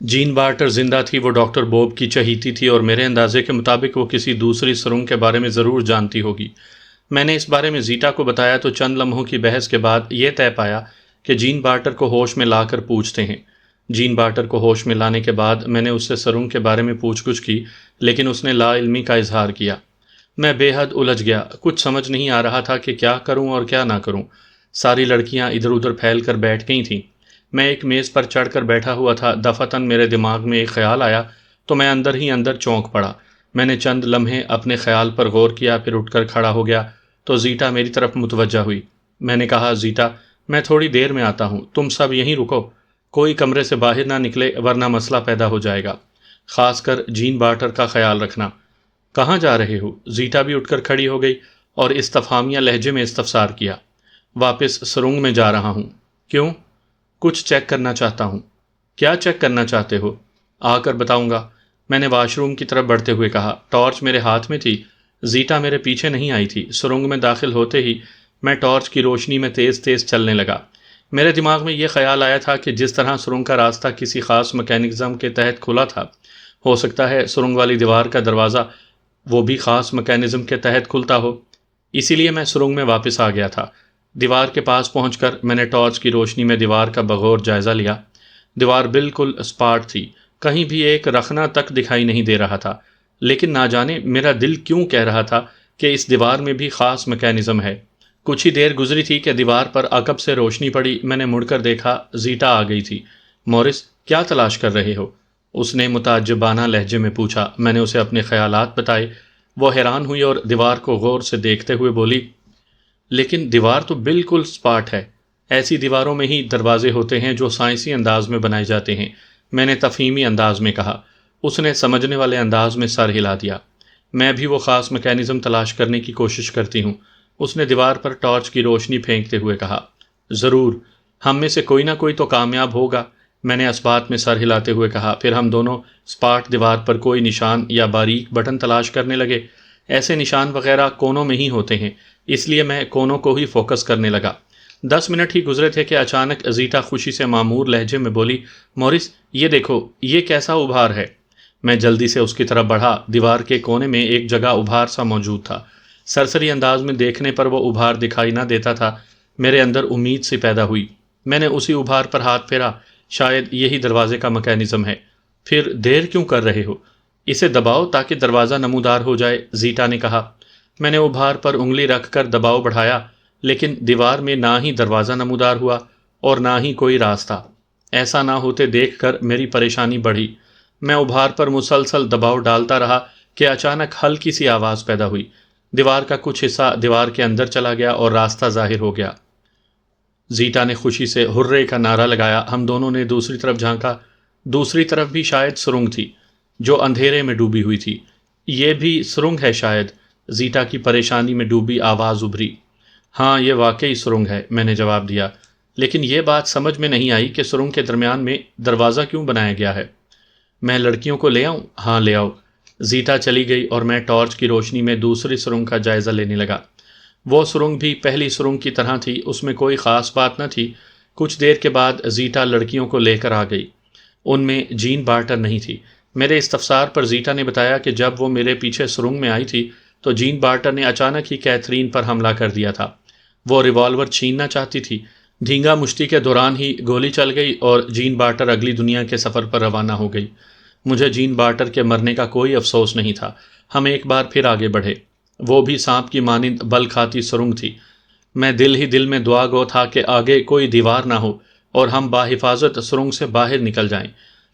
Jain barter زندہ تھی، وہ ڈاکٹر بوب کی چہیتی تھی اور میرے اندازے کے مطابق وہ کسی دوسری سرنگ کے بارے میں ضرور جانتی ہوگی۔ میں نے اس بارے میں زیٹا کو بتایا تو چند لمحوں کی بحث کے بعد یہ طے پایا کہ جین بارٹر کو ہوش میں لا کر پوچھتے ہیں۔ جین بارٹر کو ہوش میں لانے کے بعد میں نے اس سے سرنگ کے بارے میں پوچھ گچھ کی، لیکن اس نے لا علمی کا اظہار کیا۔ میں بے حد الجھ گیا، کچھ سمجھ نہیں آ رہا تھا کہ کیا کروں اور کیا نہ کروں۔ ساری لڑکیاں ادھر ادھر پھیل کر بیٹھ گئی تھیں۔ میں ایک میز پر چڑھ کر بیٹھا ہوا تھا، دفعتاً میرے دماغ میں ایک خیال آیا تو میں اندر ہی اندر چونک پڑا۔ میں نے چند لمحے اپنے خیال پر غور کیا، پھر اٹھ کر کھڑا ہو گیا تو زیٹا میری طرف متوجہ ہوئی۔ میں نے کہا، زیٹا، میں تھوڑی دیر میں آتا ہوں، تم سب یہیں رکو، کوئی کمرے سے باہر نہ نکلے ورنہ مسئلہ پیدا ہو جائے گا، خاص کر جین بارٹر کا خیال رکھنا۔ کہاں جا رہے ہو؟ زیٹا بھی اٹھ کر کھڑی ہو گئی اور استفہامیہ لہجے میں استفسار کیا۔ واپس سرنگ میں جا رہا ہوں۔ کیوں؟ کچھ چیک کرنا چاہتا ہوں۔ کیا چیک کرنا چاہتے ہو؟ آ کر بتاؤں گا، میں نے واش روم کی طرف بڑھتے ہوئے کہا۔ ٹارچ میرے ہاتھ میں تھی، زیٹا میرے پیچھے نہیں آئی تھی۔ سرنگ میں داخل ہوتے ہی میں ٹارچ کی روشنی میں تیز تیز چلنے لگا۔ میرے دماغ میں یہ خیال آیا تھا کہ جس طرح سرنگ کا راستہ کسی خاص میکینزم کے تحت کھلا تھا، ہو سکتا ہے سرنگ والی دیوار کا دروازہ وہ بھی خاص میکینزم کے تحت کھلتا ہو۔ اسی لیے میں سرنگ میں واپس آ گیا تھا۔ دیوار کے پاس پہنچ کر میں نے ٹارچ کی روشنی میں دیوار کا بغور جائزہ لیا۔ دیوار بالکل اسپاٹ تھی، کہیں بھی ایک رخنہ تک دکھائی نہیں دے رہا تھا، لیکن نہ جانے میرا دل کیوں کہہ رہا تھا کہ اس دیوار میں بھی خاص میکینزم ہے۔ کچھ ہی دیر گزری تھی کہ دیوار پر عقب سے روشنی پڑی۔ میں نے مڑ کر دیکھا، زیٹا آ گئی تھی۔ مورس، کیا تلاش کر رہے ہو؟ اس نے متعجبانہ لہجے میں پوچھا۔ میں نے اسے اپنے خیالات بتائے۔ وہ حیران ہوئی اور دیوار کو غور سے دیکھتے ہوئے بولی، لیکن دیوار تو بالکل اسپاٹ ہے، ایسی دیواروں میں ہی دروازے ہوتے ہیں جو سائنسی انداز میں بنائے جاتے ہیں، میں نے تفہیمی انداز میں کہا۔ اس نے سمجھنے والے انداز میں سر ہلا دیا۔ میں بھی وہ خاص میکینزم تلاش کرنے کی کوشش کرتی ہوں، اس نے دیوار پر ٹارچ کی روشنی پھینکتے ہوئے کہا۔ ضرور، ہم میں سے کوئی نہ کوئی تو کامیاب ہوگا، میں نے اثبات میں سر ہلاتے ہوئے کہا۔ پھر ہم دونوں اسپاٹ دیوار پر کوئی نشان یا باریک بٹن تلاش کرنے لگے۔ ایسے نشان وغیرہ کونوں میں ہی ہوتے ہیں، اس لیے میں کونوں کو ہی فوکس کرنے لگا۔ 10 منٹ ہی گزرے تھے کہ اچانک زیٹا خوشی سے معمور لہجے میں بولی، مورس، یہ دیکھو، یہ کیسا ابھار ہے۔ میں جلدی سے اس کی طرف بڑھا۔ دیوار کے کونے میں ایک جگہ ابھار سا موجود تھا۔ سرسری انداز میں دیکھنے پر وہ ابھار دکھائی نہ دیتا تھا۔ میرے اندر امید سی پیدا ہوئی۔ میں نے اسی ابھار پر ہاتھ پھیرا۔ شاید یہی دروازے کا میکینزم ہے۔ پھر دیر کیوں کر رہے ہو؟ اسے دباؤ تاکہ دروازہ نمودار ہو جائے، زیٹا نے کہا۔ میں نے ابھار پر انگلی رکھ کر دباؤ بڑھایا، لیکن دیوار میں نہ ہی دروازہ نمودار ہوا اور نہ ہی کوئی راستہ۔ ایسا نہ ہوتے دیکھ کر میری پریشانی بڑھی۔ میں ابھار پر مسلسل دباؤ ڈالتا رہا کہ اچانک ہلکی سی آواز پیدا ہوئی۔ دیوار کا کچھ حصہ دیوار کے اندر چلا گیا اور راستہ ظاہر ہو گیا۔ زیٹا نے خوشی سے ہرے کا نعرہ لگایا۔ ہم دونوں نے دوسری طرف جھانکا۔ دوسری طرف بھی شاید سرنگ تھی جو اندھیرے میں ڈوبی ہوئی تھی۔ یہ بھی سرنگ ہے شاید، زیٹا کی پریشانی میں ڈوبی آواز ابھری۔ ہاں، یہ واقعی سرنگ ہے، میں نے جواب دیا، لیکن یہ بات سمجھ میں نہیں آئی کہ سرنگ کے درمیان میں دروازہ کیوں بنایا گیا ہے۔ میں لڑکیوں کو لے آؤں؟ ہاں، لے آؤ۔ زیٹا چلی گئی اور میں ٹارچ کی روشنی میں دوسری سرنگ کا جائزہ لینے لگا۔ وہ سرنگ بھی پہلی سرنگ کی طرح تھی، اس میں کوئی خاص بات نہ تھی۔ کچھ دیر کے بعد زیٹا لڑکیوں کو لے کر آ گئی۔ ان میں جین بارٹر نہیں تھی۔ میرے استفسار پر زیٹا نے بتایا کہ جب وہ میرے پیچھے سرنگ میں آئی تھی تو جین بارٹر نے اچانک ہی کیتھرین پر حملہ کر دیا تھا۔ وہ ریوالور چھیننا چاہتی تھی۔ دھینگا مشتی کے دوران ہی گولی چل گئی اور جین بارٹر اگلی دنیا کے سفر پر روانہ ہو گئی۔ مجھے جین بارٹر کے مرنے کا کوئی افسوس نہیں تھا۔ ہم ایک بار پھر آگے بڑھے۔ وہ بھی سانپ کی مانند بل کھاتی سرنگ تھی۔ میں دل ہی دل میں دعا گو تھا کہ آگے کوئی دیوار نہ ہو اور ہم بحفاظت سرنگ سے باہر نکل جائیں۔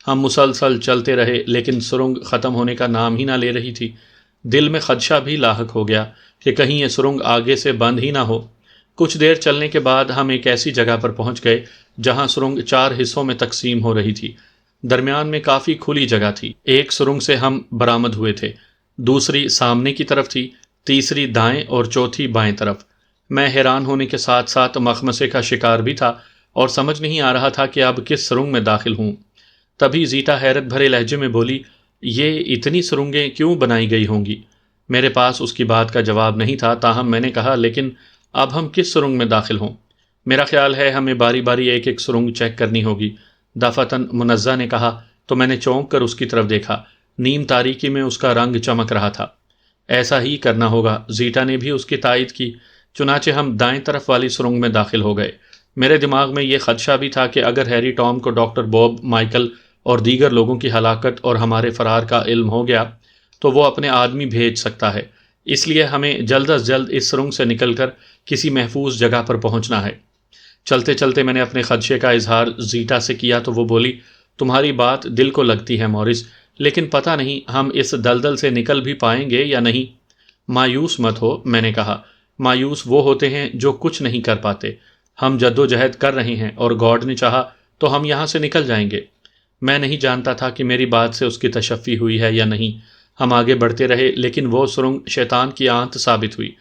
ہم مسلسل چلتے رہے، لیکن سرنگ ختم ہونے کا نام ہی نہ لے رہی تھی۔ دل میں خدشہ بھی لاحق ہو گیا کہ کہیں یہ سرنگ آگے سے بند ہی نہ ہو۔ کچھ دیر چلنے کے بعد ہم ایک ایسی جگہ پر پہنچ گئے جہاں سرنگ 4 حصوں میں تقسیم ہو رہی تھی۔ درمیان میں کافی کھلی جگہ تھی۔ ایک سرنگ سے ہم برآمد ہوئے تھے، دوسری سامنے کی طرف تھی، تیسری دائیں اور چوتھی بائیں طرف۔ میں حیران ہونے کے ساتھ ساتھ مخمصے کا شکار بھی تھا اور سمجھ نہیں آ رہا تھا کہ اب کس سرنگ میں داخل ہوں۔ تبھی زیٹا حیرت بھرے لہجے میں بولی، یہ اتنی سرنگیں کیوں بنائی گئی ہوں گی؟ میرے پاس اس کی بات کا جواب نہیں تھا، تاہم میں نے کہا، لیکن اب ہم کس سرنگ میں داخل ہوں؟ میرا خیال ہے ہمیں باری باری ایک ایک سرنگ چیک کرنی ہوگی، دفعتاً منزہ نے کہا۔ تو میں نے چونک کر اس کی طرف دیکھا۔ نیم تاریکی میں اس کا رنگ چمک رہا تھا۔ ایسا ہی کرنا ہوگا، زیٹا نے بھی اس کی تائید کی۔ چنانچہ ہم دائیں طرف والی سرنگ میں داخل ہو گئے۔ میرے دماغ میں یہ خدشہ بھی تھا کہ اگر ہیری ٹام کو ڈاکٹر بوب، مائیکل اور دیگر لوگوں کی ہلاکت اور ہمارے فرار کا علم ہو گیا تو وہ اپنے آدمی بھیج سکتا ہے، اس لیے ہمیں جلد از جلد اس سرنگ سے نکل کر کسی محفوظ جگہ پر پہنچنا ہے۔ چلتے چلتے میں نے اپنے خدشے کا اظہار زیٹا سے کیا تو وہ بولی، تمہاری بات دل کو لگتی ہے مورس، لیکن پتہ نہیں ہم اس دلدل سے نکل بھی پائیں گے یا نہیں۔ مایوس مت ہو، میں نے کہا، مایوس وہ ہوتے ہیں جو کچھ نہیں کر پاتے۔ ہم جد و جہد کر رہے ہیں اور گاڈ نے چاہا تو ہم یہاں سے نکل جائیں گے۔ میں نہیں جانتا تھا کہ میری بات سے اس کی تشفی ہوئی ہے یا نہیں۔ ہم آگے بڑھتے رہے لیکن وہ سرنگ شیطان کی آنت ثابت ہوئی۔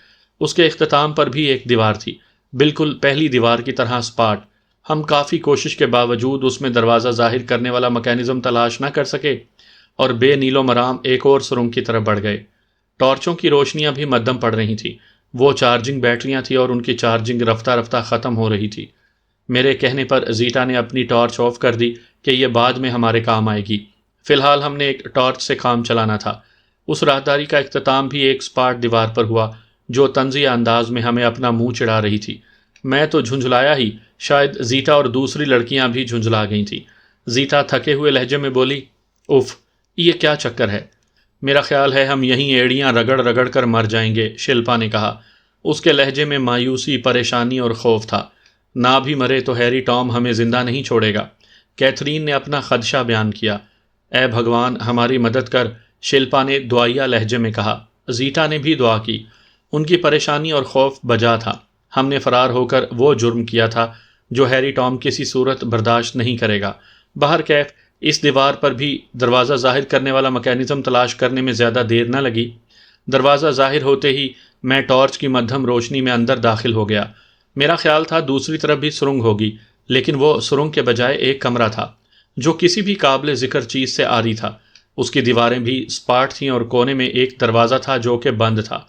اس کے اختتام پر بھی ایک دیوار تھی، بالکل پہلی دیوار کی طرح سپاٹ۔ ہم کافی کوشش کے باوجود اس میں دروازہ ظاہر کرنے والا میکینزم تلاش نہ کر سکے اور بے نیل و مرام ایک اور سرنگ کی طرف بڑھ گئے۔ ٹارچوں کی روشنیاں بھی مدھم پڑ رہی تھیں۔ وہ چارجنگ بیٹریاں تھیں اور ان کی چارجنگ رفتہ رفتہ ختم ہو رہی تھی۔ میرے کہنے پر زیٹا نے اپنی ٹارچ آف کر دی کہ یہ بعد میں ہمارے کام آئے گی۔ فی الحال ہم نے ایک ٹارچ سے کام چلانا تھا۔ اس راہداری کا اختتام بھی ایک سپاٹ دیوار پر ہوا جو طنزیہ انداز میں ہمیں اپنا منہ چڑھا رہی تھی۔ میں تو جھنجھلایا ہی، شاید زیٹا اور دوسری لڑکیاں بھی جھنجھلا گئی تھیں۔ زیٹا تھکے ہوئے لہجے میں بولی، اف، یہ کیا چکر ہے؟ میرا خیال ہے ہم یہیں ایڑیاں رگڑ رگڑ کر مر جائیں گے، شلپا نے کہا۔ اس کے لہجے میں مایوسی، پریشانی اور خوف تھا۔ نہ بھی مرے تو ہیری ٹام ہمیں زندہ نہیں چھوڑے گا۔ کیتھرین نے اپنا خدشہ بیان کیا۔ اے بھگوان ہماری مدد کر، شلپا نے دعائیہ لہجے میں کہا۔ زیٹا نے بھی دعا کی۔ ان کی پریشانی اور خوف بجا تھا۔ ہم نے فرار ہو کر وہ جرم کیا تھا جو ہیری ٹام کسی صورت برداشت نہیں کرے گا۔ بہرکیف اس دیوار پر بھی دروازہ ظاہر کرنے والا میکینزم تلاش کرنے میں زیادہ دیر نہ لگی۔ دروازہ ظاہر ہوتے ہی میں ٹارچ کی مدھم روشنی میں اندر داخل ہو گیا۔ میرا خیال تھا دوسری طرف بھی سرنگ ہوگی، لیکن وہ سرنگ کے بجائے ایک کمرہ تھا جو کسی بھی قابل ذکر چیز سے عاری تھا۔ اس کی دیواریں بھی سپاٹ تھیں اور کونے میں ایک دروازہ تھا جو کہ بند تھا۔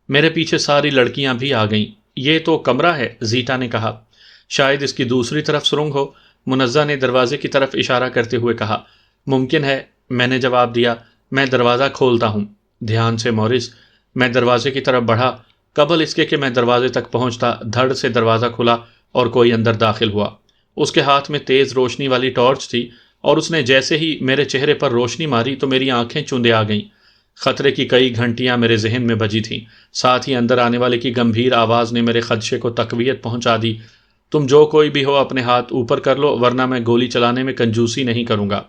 میرے پیچھے ساری لڑکیاں بھی آ گئیں۔ یہ تو کمرہ ہے، زیٹا نے کہا۔ شاید اس کی دوسری طرف سرنگ ہو، منزہ نے دروازے کی طرف اشارہ کرتے ہوئے کہا۔ ممکن ہے، میں نے جواب دیا۔ میں دروازہ کھولتا ہوں۔ دھیان سے مورس۔ میں دروازے کی طرف بڑھا۔ قبل اس کے کہ میں دروازے تک پہنچتا، دھڑ سے دروازہ کھلا اور کوئی اندر داخل ہوا۔ اس کے ہاتھ میں تیز روشنی والی ٹارچ تھی اور اس نے جیسے ہی میرے چہرے پر روشنی ماری تو میری آنکھیں چوندے آ گئیں۔ خطرے کی کئی گھنٹیاں میرے ذہن میں بجی تھیں۔ ساتھ ہی اندر آنے والے کی گمبھیر آواز نے میرے خدشے کو تقویت پہنچا دی۔ تم جو کوئی بھی ہو اپنے ہاتھ اوپر کر لو ورنہ میں گولی چلانے میں کنجوسی نہیں کروں گا۔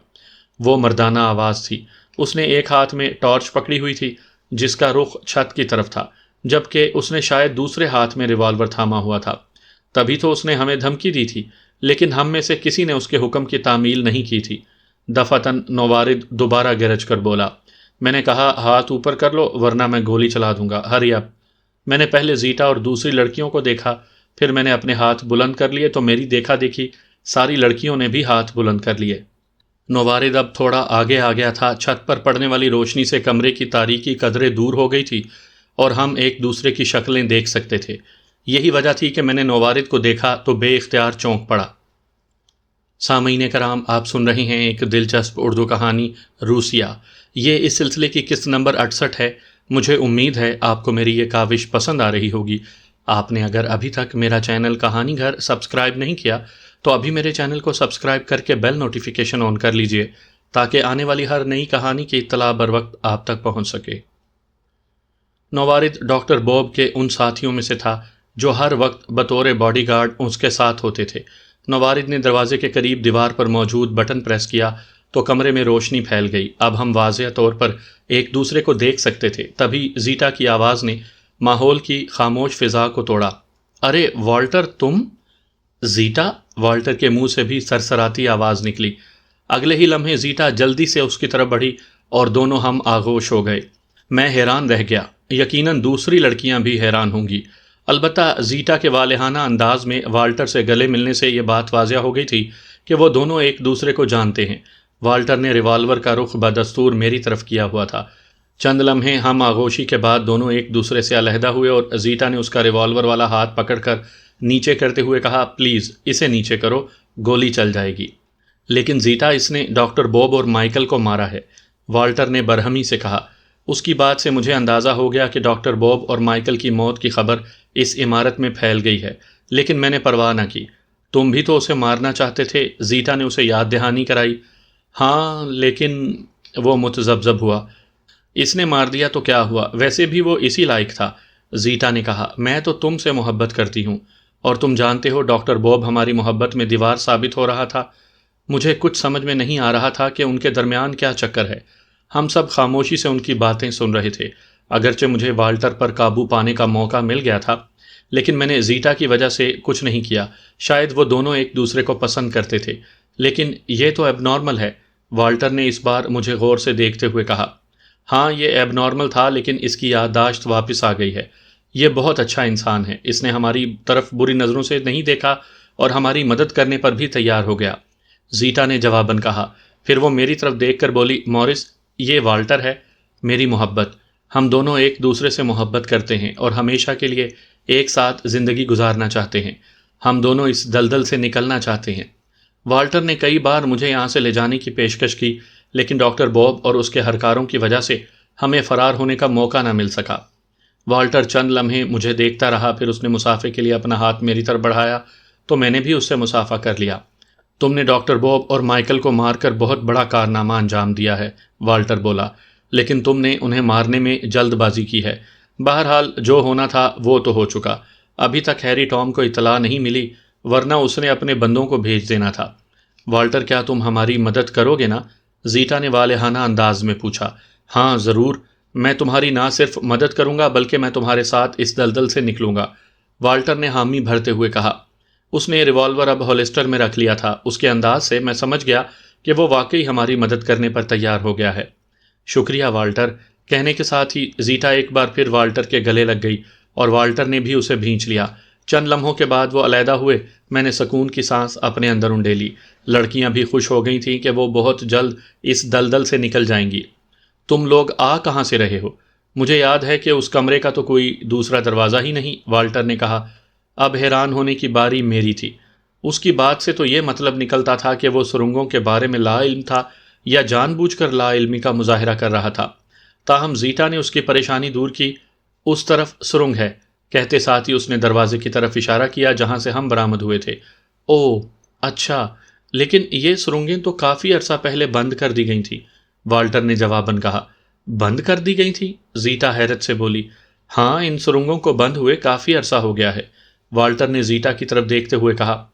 وہ مردانہ آواز تھی۔ اس نے ایک ہاتھ میں ٹارچ پکڑی ہوئی تھی جس کا رخ چھت کی طرف تھا، جبکہ اس نے شاید دوسرے ہاتھ میں ریوالور تھاما ہوا تھا۔ تبھی تو اس نے ہمیں دھمکی دی تھی، لیکن ہم میں سے کسی نے اس کے حکم کی تعمیل نہیں کی تھی۔ دفعتاً نوارد دوبارہ گرج کر بولا۔ میں نے کہا، ہاتھ اوپر کر لو ورنہ میں گولی چلا دوں گا، ہری اپ۔ میں نے پہلے زیٹا اور دوسری لڑکیوں کو دیکھا، پھر میں نے اپنے ہاتھ بلند کر لیے تو میری دیکھا دیکھی ساری لڑکیوں نے بھی ہاتھ بلند کر لیے۔ نوارد اب تھوڑا آگے آ گیا تھا۔ چھت پر پڑنے والی روشنی سے کمرے کی تاریکی قدرے دور ہو گئی تھی اور ہم ایک دوسرے کی شکلیں دیکھ سکتے تھے۔ یہی وجہ تھی کہ میں نے نوارد کو دیکھا تو بے اختیار چونک پڑا۔ سامعین کرام، آپ سن رہے ہیں ایک دلچسپ اردو کہانی روسیہ۔ یہ اس سلسلے کی قسط نمبر 68 ہے۔ مجھے امید ہے آپ کو میری یہ کاوش پسند آ رہی ہوگی۔ آپ نے اگر ابھی تک میرا چینل کہانی گھر سبسکرائب نہیں کیا تو ابھی میرے چینل کو سبسکرائب کر کے بیل نوٹیفیکیشن آن کر لیجئے تاکہ آنے والی ہر نئی کہانی کی اطلاع بر وقت آپ تک پہنچ سکے۔ نوارد ڈاکٹر بوب کے ان ساتھیوں میں سے تھا جو ہر وقت بطور باڈی گارڈ اس کے ساتھ ہوتے تھے۔ نوارد نے دروازے کے قریب دیوار پر موجود بٹن پریس کیا تو کمرے میں روشنی پھیل گئی۔ اب ہم واضح طور پر ایک دوسرے کو دیکھ سکتے تھے۔ تبھی زیٹا کی آواز نے ماحول کی خاموش فضا کو توڑا۔ ارے والٹر، تم؟ زیٹا؟ والٹر کے منہ سے بھی سرسراتی آواز نکلی۔ اگلے ہی لمحے زیٹا جلدی سے اس کی طرف بڑھی اور دونوں ہم آغوش ہو گئے۔ میں حیران رہ گیا۔ یقیناً دوسری لڑکیاں بھی حیران ہوں گی۔ البتہ زیٹا کے والہانہ انداز میں والٹر سے گلے ملنے سے یہ بات واضح ہو گئی تھی کہ وہ دونوں ایک دوسرے کو جانتے ہیں۔ والٹر نے ریوالور کا رخ بدستور میری طرف کیا ہوا تھا۔ چند لمحے ہم آغوشی کے بعد دونوں ایک دوسرے سے علیحدہ ہوئے اور زیٹا نے اس کا ریوالور والا ہاتھ پکڑ کر نیچے کرتے ہوئے کہا، پلیز اسے نیچے کرو، گولی چل جائے گی۔ لیکن زیٹا، اس نے ڈاکٹر بوب اور مائیکل کو مارا ہے، والٹر نے برہمی سے کہا۔ اس کی بات سے مجھے اندازہ ہو گیا کہ ڈاکٹر بوب اور مائیکل کی موت کی خبر اس عمارت میں پھیل گئی ہے، لیکن میں نے پرواہ نہ کی۔ تم بھی تو اسے مارنا چاہتے تھے، زیٹا نے اسے یاد دہانی کرائی۔ ہاں لیکن وہ متذبذب ہوا۔ اس نے مار دیا تو کیا ہوا، ویسے بھی وہ اسی لائق تھا، زیٹا نے کہا۔ میں تو تم سے محبت کرتی ہوں، اور تم جانتے ہو ڈاکٹر بوب ہماری محبت میں دیوار ثابت ہو رہا تھا۔ مجھے کچھ سمجھ میں نہیں آ رہا تھا کہ ان کے درمیان کیا چکر ہے۔ ہم سب خاموشی سے ان کی باتیں سن رہے تھے۔ اگرچہ مجھے والٹر پر قابو پانے کا موقع مل گیا تھا، لیکن میں نے زیٹا کی وجہ سے کچھ نہیں کیا۔ شاید وہ دونوں ایک دوسرے کو پسند کرتے تھے، لیکن یہ تو ایب نارمل ہے، والٹر نے اس بار مجھے غور سے دیکھتے ہوئے کہا۔ ہاں یہ ایب نارمل تھا، لیکن اس کی یادداشت واپس آ گئی ہے۔ یہ بہت اچھا انسان ہے، اس نے ہماری طرف بری نظروں سے نہیں دیکھا اور ہماری مدد کرنے پر بھی تیار ہو گیا، زیٹا نے جواباً کہا۔ پھر وہ میری طرف دیکھ کر بولی، مورس، یہ والٹر ہے، میری محبت۔ ہم دونوں ایک دوسرے سے محبت کرتے ہیں اور ہمیشہ کے لیے ایک ساتھ زندگی گزارنا چاہتے ہیں۔ ہم دونوں اس دلدل سے نکلنا چاہتے ہیں۔ والٹر نے کئی بار مجھے یہاں سے لے جانے کی پیشکش کی، لیکن ڈاکٹر بوب اور اس کے ہرکاروں کی وجہ سے ہمیں فرار ہونے کا موقع نہ مل سکا۔ والٹر چند لمحے مجھے دیکھتا رہا، پھر اس نے مسافے کے لیے اپنا ہاتھ میری طرف بڑھایا تو میں نے بھی اس سے مسافہ کر لیا۔ تم نے ڈاکٹر بوب اور مائیکل کو مار کر بہت بڑا کارنامہ انجام دیا ہے، والٹر بولا، لیکن تم نے انہیں مارنے میں جلد بازی کی ہے۔ بہرحال جو ہونا تھا وہ تو ہو چکا۔ ابھی تک ہیری ٹام کو اطلاع نہیں ملی، ورنہ اس نے اپنے بندوں کو بھیج دینا تھا۔ والٹر، کیا تم ہماری مدد کرو گے نا؟ زیٹا نے والہانہ انداز میں پوچھا۔ ہاں ضرور، میں تمہاری نہ صرف مدد کروں گا بلکہ میں تمہارے ساتھ اس دلدل سے نکلوں گا، والٹر نے حامی بھرتے ہوئے کہا۔ اس نے ریوالور اب ہولسٹر میں رکھ لیا تھا۔ اس کے انداز سے میں سمجھ گیا کہ وہ واقعی ہماری مدد کرنے پر تیار ہو گیا ہے۔ شکریہ والٹر، کہنے کے ساتھ ہی زیٹا ایک بار پھر والٹر کے گلے لگ گئی اور والٹر نے بھی اسے بھینچ لیا۔ چند لمحوں کے بعد وہ علیحدہ ہوئے۔ میں نے سکون کی سانس اپنے اندر انڈیلی۔ لڑکیاں بھی خوش ہو گئی تھیں کہ وہ بہت جلد اس دلدل سے نکل جائیں گی۔ تم لوگ آ کہاں سے رہے ہو؟ مجھے یاد ہے کہ اس کمرے کا تو کوئی دوسرا دروازہ ہی نہیں، والٹر نے کہا۔ اب حیران ہونے کی باری میری تھی۔ اس کی بات سے تو یہ مطلب نکلتا تھا کہ وہ سرنگوں کے بارے میں لا علم تھا یا جان بوجھ کر لا علمی کا مظاہرہ کر رہا تھا۔ تاہم زیٹا نے اس کی پریشانی دور کی۔ اس طرف سرنگ ہے، کہتے ساتھ ہی اس نے دروازے کی طرف اشارہ کیا جہاں سے ہم برآمد ہوئے تھے۔ اوہ اچھا، لیکن یہ سرنگیں تو کافی عرصہ پہلے بند کر دی گئی تھیں، والٹر نے جواباً کہا۔ بند کر دی گئی تھی؟ زیٹا حیرت سے بولی۔ ہاں، ان سرنگوں کو بند ہوئے کافی عرصہ ہو گیا ہے، والٹر نے زیٹا کی طرف دیکھتے ہوئے کہا۔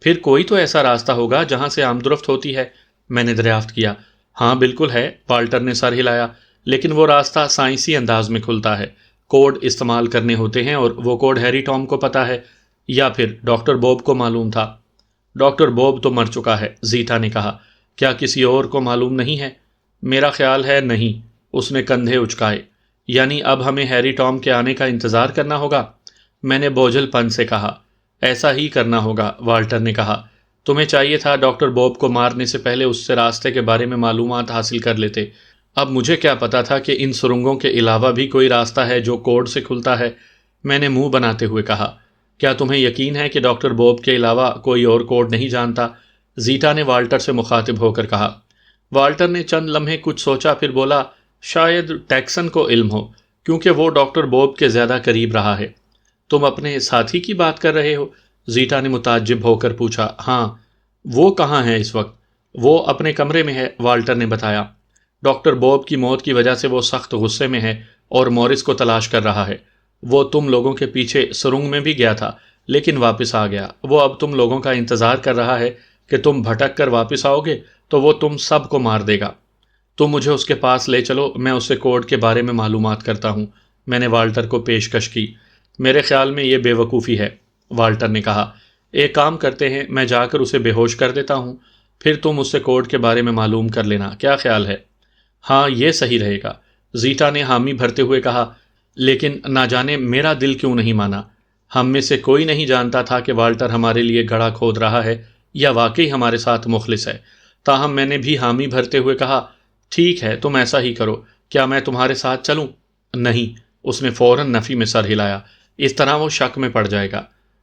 پھر کوئی تو ایسا راستہ ہوگا جہاں سے آمد و رفت ہوتی ہے، میں نے دریافت کیا۔ ہاں بالکل ہے، والٹر نے سر ہلایا، لیکن وہ راستہ سائنسی انداز میں کھلتا ہے، کوڈ استعمال کرنے ہوتے ہیں، اور وہ کوڈ ہیری ٹام کو پتہ ہے، یا پھر ڈاکٹر بوب کو معلوم تھا۔ ڈاکٹر بوب تو مر چکا ہے، زیٹا نے کہا۔ کیا کسی اور کو معلوم نہیں ہے؟ میرا خیال ہے نہیں، اس نے کندھے اچکائے۔ یعنی اب ہمیں ہیری ٹام کے آنے کا انتظار کرنا ہوگا، میں نے بوجھل پن سے کہا۔ ایسا ہی کرنا ہوگا، والٹر نے کہا۔ تمہیں چاہیے تھا ڈاکٹر بوب کو مارنے سے پہلے اس سے راستے کے بارے میں معلومات حاصل کر لیتے۔ اب مجھے کیا پتا تھا کہ ان سرنگوں کے علاوہ بھی کوئی راستہ ہے جو کوڈ سے کھلتا ہے، میں نے منہ بناتے ہوئے کہا۔ کیا تمہیں یقین ہے کہ ڈاکٹر بوب کے علاوہ کوئی اور کوڈ نہیں جانتا؟ زیٹا نے والٹر سے مخاطب ہو کر کہا۔ والٹر نے چند لمحے کچھ سوچا، پھر بولا، شاید ٹیکسن کو علم ہو، کیونکہ وہ ڈاکٹر بوب کے زیادہ قریب رہا ہے۔ تم اپنے ساتھی کی بات کر رہے ہو؟ زیٹا نے متعجب ہو کر پوچھا۔ ہاں۔ وہ کہاں ہے اس وقت؟ وہ اپنے کمرے میں ہے، والٹر نے بتایا۔ ڈاکٹر بوب کی موت کی وجہ سے وہ سخت غصے میں ہے اور مورس کو تلاش کر رہا ہے۔ وہ تم لوگوں کے پیچھے سرنگ میں بھی گیا تھا، لیکن واپس آ گیا۔ وہ اب تم لوگوں کا انتظار کر رہا ہے کہ تم بھٹک کر واپس آؤ گے تو وہ تم سب کو مار دے گا۔ تم مجھے اس کے پاس لے چلو، میں اس سے کوڈ کے بارے میں معلومات کرتا ہوں، میں نے والٹر کو پیشکش کی۔ میرے خیال میں یہ بے وقوفی ہے، والٹر نے کہا۔ ایک کام کرتے ہیں، میں جا کر اسے بے ہوش کر دیتا ہوں، پھر تم اس سے کوڈ کے بارے میں معلوم کر لینا، کیا خیال ہے؟ ہاں یہ صحیح رہے گا، زیٹا نے حامی بھرتے ہوئے کہا۔ لیکن نہ جانے میرا دل کیوں نہیں مانا۔ ہم میں سے کوئی نہیں جانتا تھا کہ والٹر ہمارے لیے گڑھا کھود رہا ہے یا واقعی ہمارے ساتھ مخلص ہے۔ تاہم میں نے بھی حامی بھرتے ہوئے کہا، ٹھیک ہے تم ایسا ہی کرو، کیا میں تمہارے ساتھ چلوں؟ نہیں، اس نے فوراً نفی میں سر ہلایا، اس طرح وہ شک میں پڑ جائے گا۔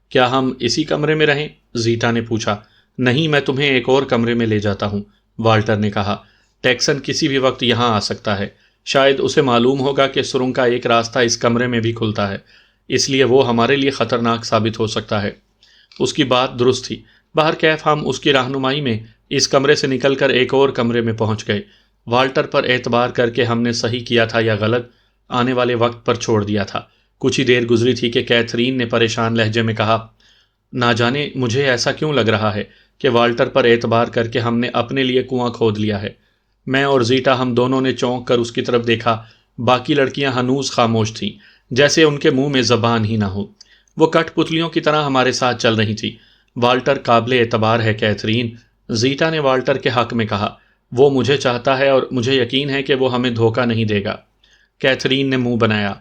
کیا ہم اسی کمرے میں رہیں؟ زیٹا نے پوچھا۔ نہیں، میں تمہیں ایک اور کمرے میں لے جاتا ہوں، والٹر نے کہا۔ ٹیکسن کسی بھی وقت یہاں آ سکتا ہے، شاید اسے معلوم ہوگا کہ سرنگ کا ایک راستہ اس کمرے میں بھی کھلتا ہے، اس لیے وہ ہمارے لیے خطرناک ثابت ہو سکتا ہے۔ اس کی بات درست تھی۔ بہرکیف ہم اس کی رہنمائی میں اس کمرے سے نکل کر ایک اور کمرے میں پہنچ گئے۔ والٹر پر اعتبار کر کے ہم نے صحیح کیا تھا یا غلط، آنے والے وقت پر چھوڑ دیا تھا۔ کچھ ہی دیر گزری تھی کہ کیتھرین نے پریشان لہجے میں کہا، نہ جانے مجھے ایسا کیوں لگ رہا ہے کہ والٹر پر اعتبار کر کے ہم نے اپنے لیے کنواں کھود لیا ہے۔ میں اور زیٹا ہم دونوں نے چونک کر اس کی طرف دیکھا۔ باقی لڑکیاں ہنوز خاموش تھیں، جیسے ان کے منہ میں زبان ہی نہ ہو۔ وہ کٹ پتلیوں کی طرح ہمارے ساتھ چل رہی تھی۔ والٹر قابل اعتبار ہے کیتھرین، زیٹا نے والٹر کے حق میں کہا۔ وہ مجھے چاہتا ہے اور مجھے یقین ہے کہ وہ ہمیں دھوکہ نہیں دے گا۔ کیتھرین نے منہ بنایا۔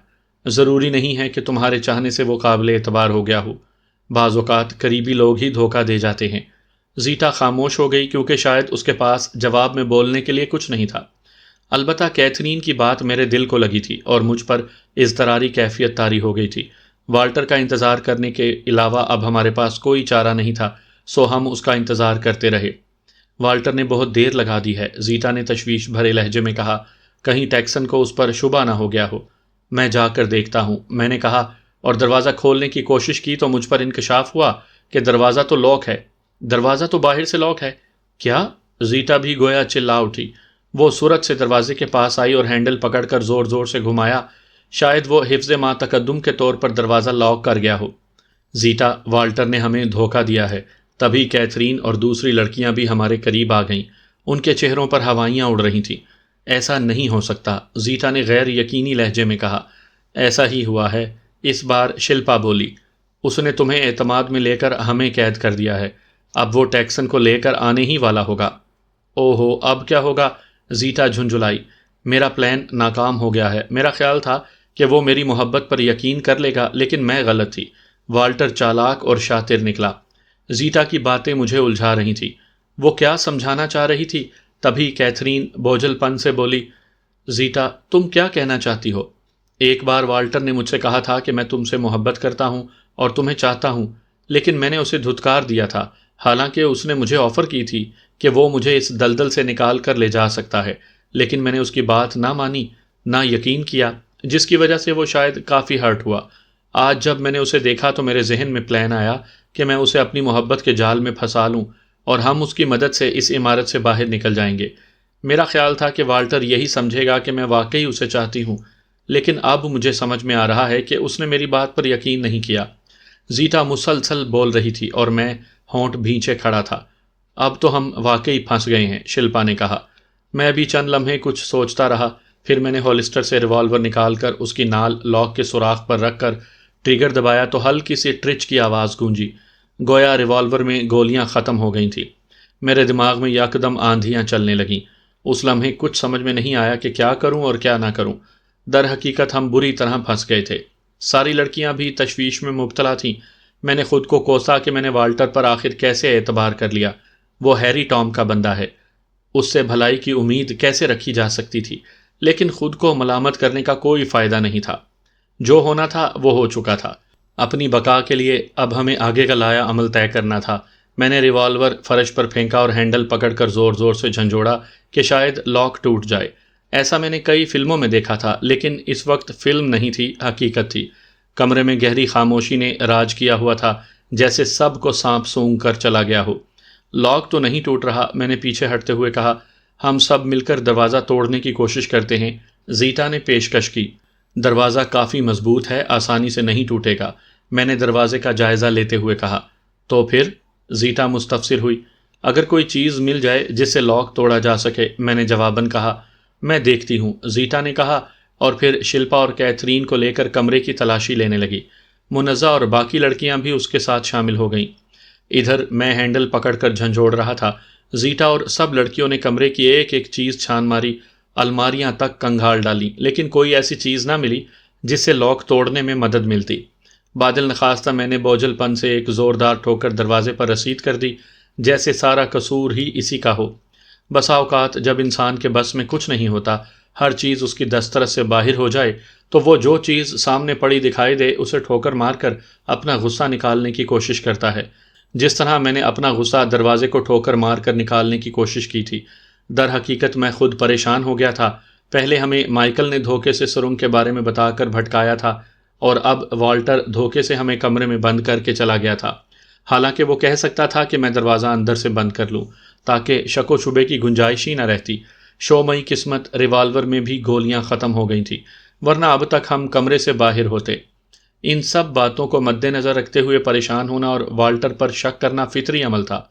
ضروری نہیں ہے کہ تمہارے چاہنے سے وہ قابل اعتبار ہو گیا ہو، بعض اوقات قریبی لوگ ہی دھوکہ دے جاتے ہیں۔ زیٹا خاموش ہو گئی کیونکہ شاید اس کے پاس جواب میں بولنے کے لیے کچھ نہیں تھا۔ البتہ کیتھرین کی بات میرے دل کو لگی تھی اور مجھ پر اضطراری کیفیت طاری ہو گئی تھی۔ والٹر کا انتظار کرنے کے علاوہ اب ہمارے پاس کوئی چارہ نہیں تھا، سو ہم اس کا انتظار کرتے رہے۔ والٹر نے بہت دیر لگا دی ہے، زیٹا نے تشویش بھرے لہجے میں کہا، کہیں ٹیکسن کو اس پر شبہ نہ ہو گیا ہو۔ میں جا کر دیکھتا ہوں، میں نے کہا، اور دروازہ کھولنے کی کوشش کی تو مجھ پر انکشاف ہوا کہ دروازہ تو لاک ہے۔ دروازہ تو باہر سے لاک ہے۔ کیا؟ زیٹا بھی گویا چلا اٹھی۔ وہ سرعت سے دروازے کے پاس آئی اور ہینڈل پکڑ کر زور زور سے گھمایا۔ شاید وہ حفظ ما تقدم کے طور پر دروازہ لاک کر گیا ہو۔ زیٹا، والٹر نے ہمیں دھوکہ دیا ہے۔ تبھی کیتھرین اور دوسری لڑکیاں بھی ہمارے قریب آ گئیں۔ ان کے چہروں پر ہوائیاں اڑ رہی تھیں۔ ایسا نہیں ہو سکتا، زیٹا نے غیر یقینی لہجے میں کہا۔ ایسا ہی ہوا ہے، اس بار شلپا بولی۔ اس نے تمہیں اعتماد میں لے کر ہمیں قید کر دیا ہے، اب وہ ٹیکسن کو لے کر آنے ہی والا ہوگا۔ اوہو، اب کیا ہوگا؟ زیٹا جھنجھلائی۔ میرا پلان ناکام ہو گیا ہے۔ میرا خیال تھا کہ وہ میری محبت پر یقین کر لے گا، لیکن میں غلط تھی۔ والٹر چالاک اور شاطر نکلا۔ زیٹا کی باتیں مجھے الجھا رہی تھی۔ وہ کیا سمجھانا چاہ رہی تھی؟ تبھی کیتھرین بوجھل پن سے بولی، زیٹا، تم کیا کہنا چاہتی ہو؟ ایک بار والٹر نے مجھ سے کہا تھا کہ میں تم سے محبت کرتا ہوں اور تمہیں چاہتا ہوں، لیکن میں نے اسے دھتکار دیا تھا، حالانکہ اس نے مجھے آفر کی تھی کہ وہ مجھے اس دلدل سے نکال کر لے جا سکتا ہے، لیکن میں نے اس کی بات نہ مانی، نہ یقین کیا، جس کی وجہ سے وہ شاید کافی ہرٹ ہوا۔ آج جب میں نے اسے دیکھا تو میرے ذہن میں پلان آیا کہ میں اسے اپنی محبت کے جال میں پھنسا لوں اور ہم اس کی مدد سے اس عمارت سے باہر نکل جائیں گے۔ میرا خیال تھا کہ والٹر یہی سمجھے گا کہ میں واقعی اسے چاہتی ہوں، لیکن اب مجھے سمجھ میں آ رہا ہے کہ اس نے میری بات پر یقین نہیں کیا۔ زیٹا مسلسل بول رہی تھی اور میں ہونٹ بھینچے کھڑا تھا۔ اب تو ہم واقعی پھنس گئے ہیں، شلپا نے کہا۔ میں بھی چند لمحے کچھ سوچتا رہا، پھر میں نے ہولسٹر سے ریوالور نکال کر اس کی نال لاک کے سوراخ پر رکھ کر ٹریگر دبایا تو ہلکی سی ٹرچ کی آواز گونجی، گویا ریوالور میں گولیاں ختم ہو گئی تھیں۔ میرے دماغ میں یکدم آندھیاں چلنے لگیں۔ اس لمحے کچھ سمجھ میں نہیں آیا کہ کیا کروں اور کیا نہ کروں۔ در حقیقت ہم بری طرح پھنس گئے تھے۔ ساری لڑکیاں بھی تشویش میں مبتلا تھیں۔ میں نے خود کو کوسا کہ میں نے والٹر پر آخر کیسے اعتبار کر لیا۔ وہ ہیری ٹام کا بندہ ہے، اس سے بھلائی کی امید کیسے رکھی جا سکتی تھی؟ لیکن خود کو ملامت کرنے کا کوئی فائدہ نہیں تھا۔ جو ہونا تھا وہ ہو چکا تھا۔ اپنی بقا کے لیے اب ہمیں آگے کا لایا عمل طے کرنا تھا۔ میں نے ریوالور فرش پر پھینکا اور ہینڈل پکڑ کر زور زور سے جھنجھوڑا کہ شاید لاک ٹوٹ جائے۔ ایسا میں نے کئی فلموں میں دیکھا تھا، لیکن اس وقت فلم نہیں تھی، حقیقت تھی۔ کمرے میں گہری خاموشی نے راج کیا ہوا تھا، جیسے سب کو سانپ سونگھ کر چلا گیا ہو۔ لاک تو نہیں ٹوٹ رہا، میں نے پیچھے ہٹتے ہوئے کہا۔ ہم سب مل کر دروازہ توڑنے کی کوشش کرتے ہیں، زیٹا نے پیشکش کی۔ دروازہ کافی مضبوط ہے، آسانی سے نہیں ٹوٹے گا، میں نے دروازے کا جائزہ لیتے ہوئے کہا۔ تو پھر؟ زیٹا مستفسر ہوئی۔ اگر کوئی چیز مل جائے جس سے لاک توڑا جا سکے، میں نے جواباً کہا۔ میں دیکھتی ہوں، زیٹا نے کہا، اور پھر شلپا اور کیتھرین کو لے کر کمرے کی تلاشی لینے لگی۔ منزہ اور باقی لڑکیاں بھی اس کے ساتھ شامل ہو گئیں۔ ادھر میں ہینڈل پکڑ کر جھنجھوڑ رہا تھا۔ زیٹا اور سب لڑکیوں نے کمرے کی ایک ایک چیز چھان ماری، الماریاں تک کنگھال ڈالی، لیکن کوئی ایسی چیز نہ ملی جس سے لاک توڑنے میں مدد ملتی۔ بادل نخواستہ میں نے بوجھل پن سے ایک زوردار ٹھوکر دروازے پر رسید کر دی، جیسے سارا قصور ہی اسی کا ہو۔ بسا اوقات جب انسان کے بس میں کچھ نہیں ہوتا، ہر چیز اس کی دسترس سے باہر ہو جائے، تو وہ جو چیز سامنے پڑی دکھائی دے اسے ٹھوکر مار کر اپنا غصہ نکالنے کی کوشش کرتا ہے۔ جس طرح میں نے اپنا غصہ دروازے کو ٹھوکر مار کر نکالنے کی کوشش کی تھی۔ در حقیقت میں خود پریشان ہو گیا تھا۔ پہلے ہمیں مائیکل نے دھوکے سے سرنگ کے بارے میں بتا کر بھٹکایا تھا، اور اب والٹر دھوکے سے ہمیں کمرے میں بند کر کے چلا گیا تھا، حالانکہ وہ کہہ سکتا تھا کہ میں دروازہ اندر سے بند کر لوں تاکہ شک و شبے کی گنجائش ہی نہ رہتی۔ شومئی قسمت، ریوالور میں بھی گولیاں ختم ہو گئی تھیں، ورنہ اب تک ہم کمرے سے باہر ہوتے۔ ان سب باتوں کو مد نظر رکھتے ہوئے پریشان ہونا اور والٹر پر شک کرنا فطری عمل تھا۔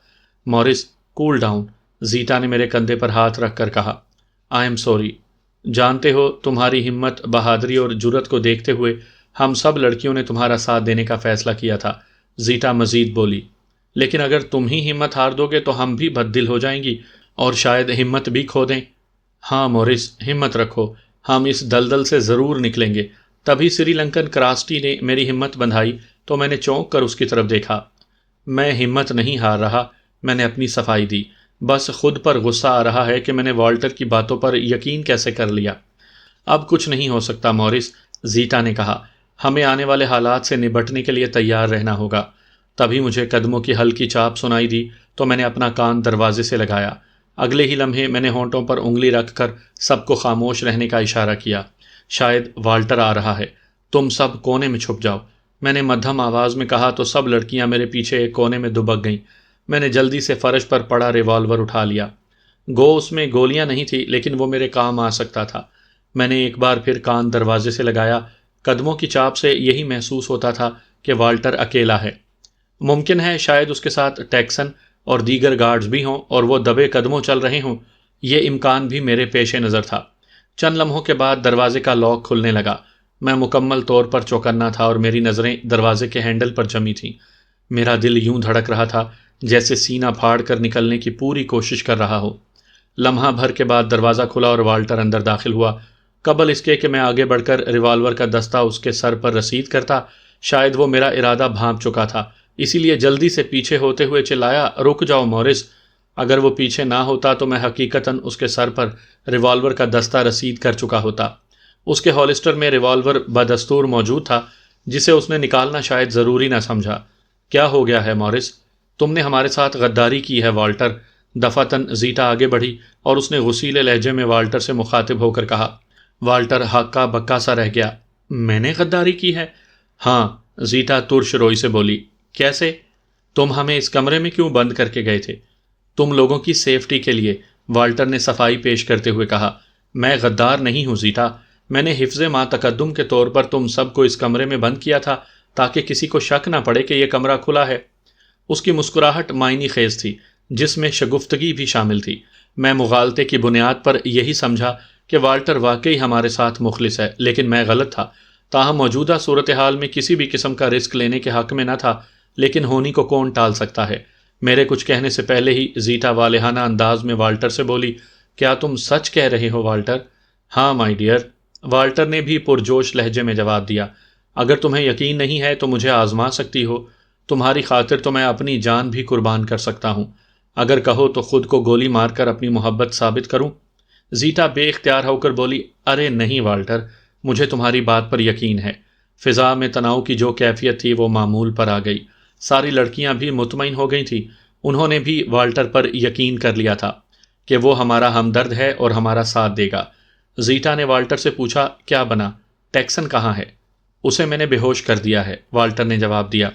مورس، کول ڈاؤن، زیٹا نے میرے کندھے پر ہاتھ رکھ کر کہا۔ I am sorry. جانتے ہو، تمہاری ہمت، بہادری اور جرت کو دیکھتے ہوئے ہم سب لڑکیوں نے تمہارا ساتھ دینے کا فیصلہ کیا تھا، زیٹا مزید بولی۔ لیکن اگر تم ہی ہمت ہار دو گے تو ہم بھی بد دل ہو جائیں گی اور شاید ہمت بھی کھو دیں۔ ہاں مورس، ہمت رکھو، ہم اس دلدل سے ضرور نکلیں گے۔ تبھی سری لنکن کراسٹی نے میری ہمت بندھائی تو میں نے چونک کر اس کی طرف دیکھا۔ میں ہمت نہیں ہار رہا، میں نے اپنی صفائی دی۔ بس خود پر غصہ آ رہا ہے کہ میں نے والٹر کی باتوں پر یقین کیسے کر لیا۔ اب کچھ نہیں ہو سکتا مورس، زیٹا نے کہا۔ ہمیں آنے والے حالات سے نبٹنے کے لیے تیار رہنا ہوگا۔ تبھی مجھے قدموں کی ہلکی چاپ سنائی دی تو میں نے اپنا کان دروازے سے لگایا۔ اگلے ہی لمحے میں نے ہونٹوں پر انگلی رکھ کر سب کو خاموش رہنے کا اشارہ کیا۔ شاید والٹر آ رہا ہے، تم سب کونے میں چھپ جاؤ، میں نے مدھم آواز میں کہا تو سب لڑکیاں میرے پیچھے ایک کونے میں دبک گئیں۔ میں نے جلدی سے فرش پر پڑا ریوالور اٹھا لیا۔ گو اس میں گولیاں نہیں تھی، لیکن وہ میرے کام آ سکتا تھا۔ میں نے ایک بار پھر کان دروازے سے لگایا۔ قدموں کی چاپ سے یہی محسوس ہوتا تھا کہ والٹر اکیلا ہے۔ ممکن ہے شاید اس کے ساتھ ٹیکسن اور دیگر گارڈز بھی ہوں اور وہ دبے قدموں چل رہے ہوں، یہ امکان بھی میرے پیش نظر تھا۔ چند لمحوں کے بعد دروازے کا لاک کھلنے لگا۔ میں مکمل طور پر چوکنا تھا اور میری نظریں دروازے کے ہینڈل پر جمی تھیں۔ میرا دل یوں دھڑک رہا تھا جیسے سینہ پھاڑ کر نکلنے کی پوری کوشش کر رہا ہو۔ لمحہ بھر کے بعد دروازہ کھلا اور والٹر اندر داخل ہوا۔ قبل اس کے کہ میں آگے بڑھ کر ریوالور کا دستہ اس کے سر پر رسید کرتا، شاید وہ میرا ارادہ بھانپ چکا تھا، اسی لیے جلدی سے پیچھے ہوتے ہوئے چلایا، رک جاؤ مورس۔ اگر وہ پیچھے نہ ہوتا تو میں حقیقتاً اس کے سر پر ریوالور کا دستہ رسید کر چکا ہوتا۔ اس کے ہولسٹر میں ریوالور بدستور موجود تھا، جسے اس نے نکالنا شاید ضروری نہ سمجھا۔ کیا ہو گیا ہے مورس؟ تم نے ہمارے ساتھ غداری کی ہے والٹر۔ دفعتاً زیٹا آگے بڑھی اور اس نے غصیلے لہجے میں والٹر سے مخاطب ہو کر کہا۔ والٹر ہکا بکا سا رہ گیا۔ میں نے غداری کی ہے؟ ہاں، زیٹا ترش روئی سے بولی۔ کیسے؟ تم ہمیں اس کمرے میں کیوں بند کر کے گئے تھے؟ تم لوگوں کی سیفٹی کے لیے، والٹر نے صفائی پیش کرتے ہوئے کہا۔ میں غدار نہیں ہوں زیٹا، میں نے حفظ ما تقدم کے طور پر تم سب کو اس کمرے میں بند کیا تھا تاکہ کسی کو شک نہ پڑے کہ یہ کمرہ کھلا ہے۔ اس کی مسکراہٹ معنی خیز تھی، جس میں شگفتگی بھی شامل تھی۔ میں مغالطے کی بنیاد پر یہی سمجھا کہ والٹر واقعی ہمارے ساتھ مخلص ہے، لیکن میں غلط تھا۔ تاہم موجودہ صورتحال میں کسی بھی قسم کا رسک لینے کے حق میں نہ تھا، لیکن ہونی کو کون ٹال سکتا ہے؟ میرے کچھ کہنے سے پہلے ہی زیٹا والہانہ انداز میں والٹر سے بولی۔ کیا تم سچ کہہ رہے ہو والٹر؟ ہاں مائی ڈیئر، والٹر نے بھی پرجوش لہجے میں جواب دیا۔ اگر تمہیں یقین نہیں ہے تو مجھے آزما سکتی ہو، تمہاری خاطر تو میں اپنی جان بھی قربان کر سکتا ہوں۔ اگر کہو تو خود کو گولی مار کر اپنی محبت ثابت کروں؟ زیٹا بے اختیار ہو کر بولی۔ ارے نہیں والٹر، مجھے تمہاری بات پر یقین ہے۔ فضا میں تناؤ کی جو کیفیت تھی وہ معمول پر آ گئی۔ ساری لڑکیاں بھی مطمئن ہو گئی تھیں، انہوں نے بھی والٹر پر یقین کر لیا تھا کہ وہ ہمارا ہمدرد ہے اور ہمارا ساتھ دے گا۔ زیٹا نے والٹر سے پوچھا، کیا بنا؟ ٹیکسن کہاں ہے؟ اسے میں نے بے ہوش کر دیا ہے، والٹر نے جواب دیا۔